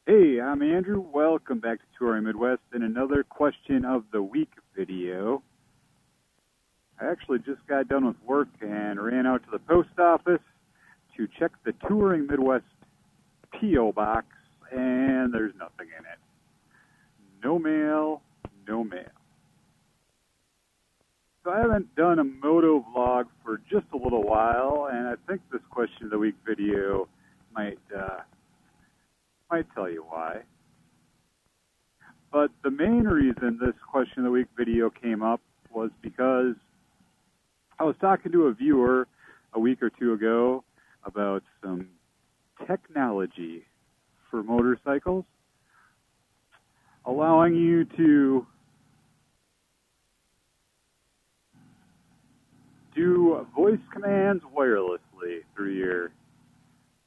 Hey, I'm Andrew. Welcome back to Touring Midwest and another question of the week video. I actually just got done with work and ran out to the post office to check the Touring Midwest P.O. box, and there's nothing in it. No mail, no mail. So I haven't done a moto vlog for just a little while, and I think this question of the week video might tell you why. But the main reason this question of the week video came up was because I was talking to a viewer a week or two ago about some technology for motorcycles, allowing you to do voice commands wirelessly through your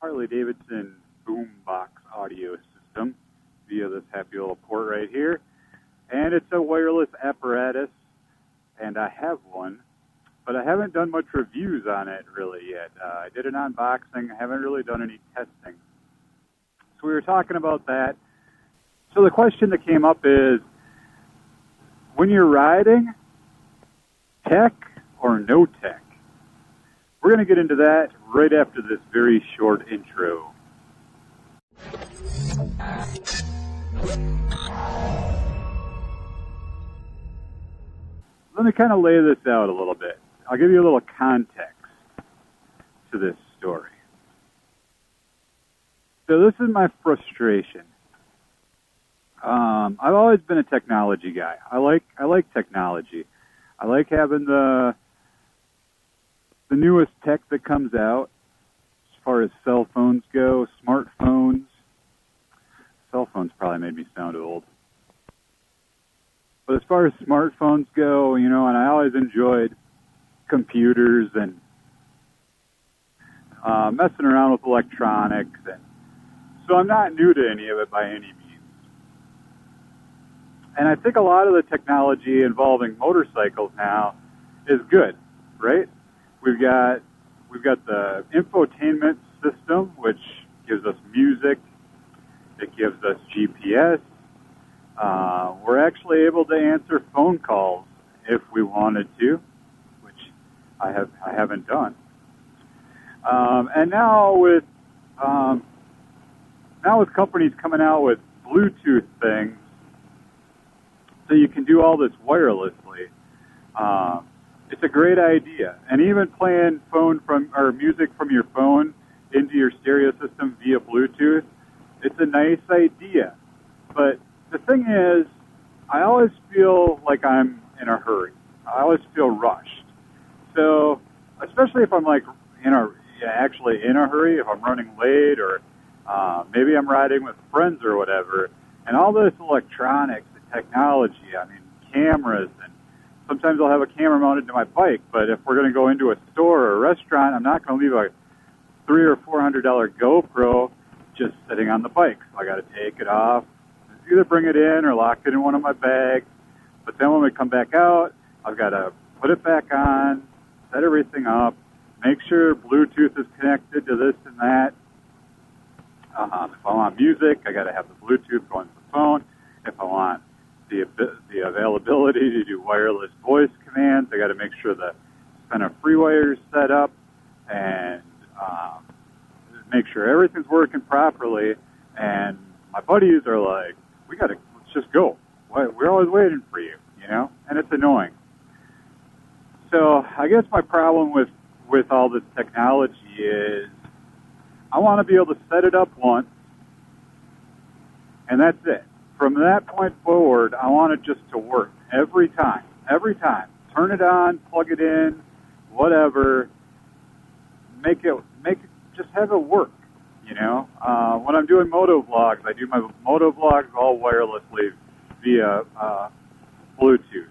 Harley-Davidson boombox audio system via this happy little port right here. And it's a wireless apparatus, and I have one, but I haven't done much reviews on it really yet. I did an unboxing. I haven't really done any testing. So we were talking about that. So the question that came up is, when you're riding, tech or no tech? We're going to get into that right after this very short intro. Let me kind of lay this out a little bit. I'll give you a little context to this story. So this is my frustration. I've always been a technology guy. I like technology. I like having the newest tech that comes out as far as cell phones go, smartphones. Cell phones probably made me sound old. But as far as smartphones go, and I always enjoyed computers and messing around with electronics. And so I'm not new to any of it by any means. And I think a lot of the technology involving motorcycles now is good, right? We've got the infotainment system, which gives us music. It gives us GPS. We're actually able to answer phone calls if we wanted to, which I haven't done. And now with companies coming out with Bluetooth things, so you can do all this wirelessly. It's a great idea. And even playing music from your phone into your stereo system via Bluetooth, it's a nice idea. But the thing is, I always feel like I'm in a hurry. I always feel rushed. So, especially if I'm actually in a hurry, if I'm running late, or maybe I'm riding with friends or whatever, and all this electronics and technology, cameras, and sometimes I'll have a camera mounted to my bike, but if we're going to go into a store or a restaurant, I'm not going to leave a $300 or $400 GoPro just sitting on the bike. So I got to take it off, either bring it in or lock it in one of my bags. But then when we come back out, I've got to put it back on, set everything up, make sure Bluetooth is connected to this and that. If I want music, I got to have the Bluetooth going to the phone. If I want the availability to do wireless voice commands, I got to make sure the center free wire is set up and make sure everything's working properly. And my buddies are like, let's just go. We're always waiting for you, and it's annoying. So I guess my problem with all this technology is I want to be able to set it up once, and that's it. From that point forward, I want it just to work every time. Turn it on, plug it in, whatever. Make it, just have it work, When I'm doing motovlogs, I do my motovlogs all wirelessly via Bluetooth.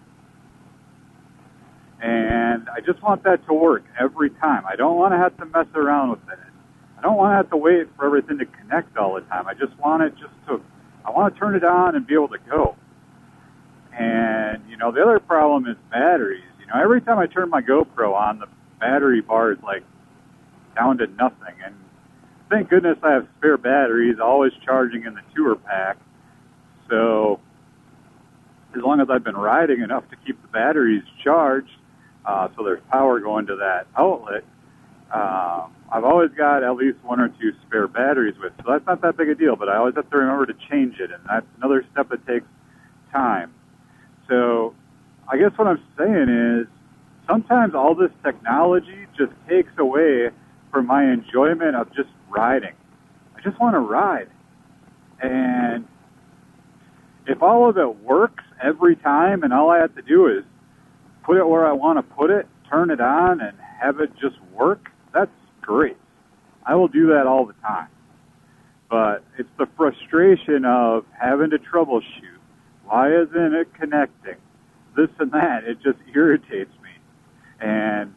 And I just want that to work every time. I don't want to have to mess around with it. I don't want to have to wait for everything to connect all the time. I just want it I want to turn it on and be able to go. And, the other problem is batteries. Every time I turn my GoPro on, the battery bar is down to nothing. And thank goodness I have spare batteries, always charging in the tour pack. So as long as I've been riding enough to keep the batteries charged, so there's power going to that outlet, I've always got at least 1 or 2 spare batteries with. So that's not that big a deal, but I always have to remember to change it, and that's another step that takes time. So I guess what I'm saying is sometimes all this technology just takes away from my enjoyment of just riding. I just want to ride. And if all of it works every time and all I have to do is put it where I want to put it, turn it on, and have it just work, that's great. I will do that all the time. But it's the frustration of having to troubleshoot. Why isn't it connecting? This and that. It just irritates me. And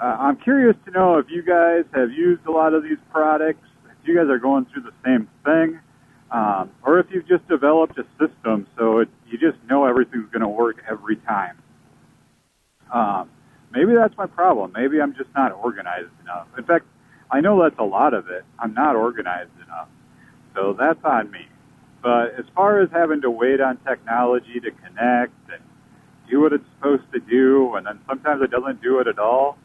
I'm curious to know if you guys have used a lot of these products, if you guys are going through the same thing, or if you've just developed a system so you just know everything's going to work every time. Maybe that's my problem. Maybe I'm just not organized enough. In fact, I know that's a lot of it. I'm not organized enough. So that's on me. But as far as having to wait on technology to connect and do what it's supposed to do, and then sometimes it doesn't do it at all,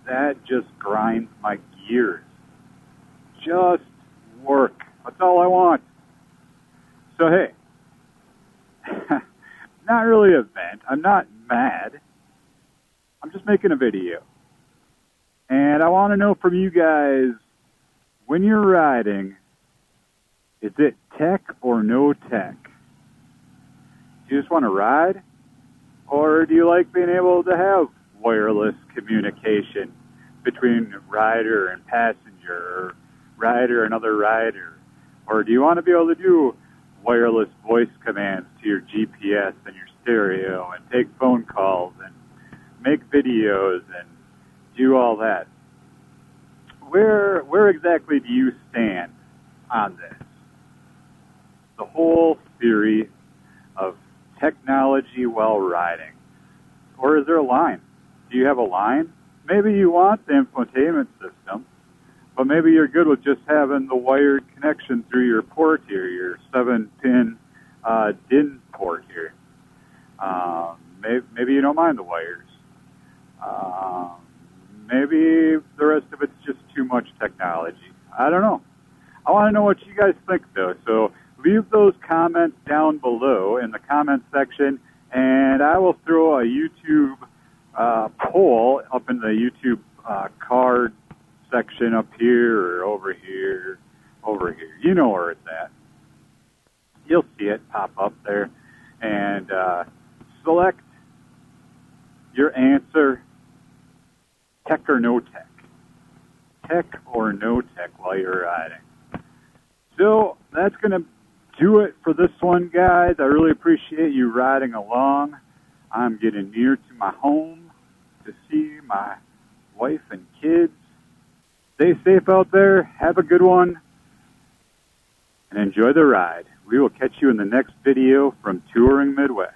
that just grinds my gears. Just work. That's all I want. So, hey, not really a vent. I'm not mad. I'm just making a video. And I want to know from you guys, when you're riding, is it tech or no tech? Do you just want to ride? Or do you like being able to have wireless communication between rider and passenger, or rider and other rider? Or do you want to be able to do wireless voice commands to your GPS and your stereo and take phone calls and make videos and do all that? Where exactly do you stand on this? The whole theory of technology while riding. Or is there a line? Do you have a line? Maybe you want the infotainment system, but maybe you're good with just having the wired connection through your port here, your 7-pin DIN port here. Maybe you don't mind the wires. Maybe the rest of it's just too much technology. I don't know. I want to know what you guys think, though. So leave those comments down below in the comment section, and I will throw a YouTube poll up in the YouTube card section up here or over here, over here. You know where it's at. You'll see it pop up there, and select your answer, tech or no tech. Tech or no tech while you're riding. So that's going to do it for this one, guys. I really appreciate you riding along. I'm getting near to my home to see my wife and kids. Stay safe out there. Have a good one. And enjoy the ride. We will catch you in the next video from Touring Midwest.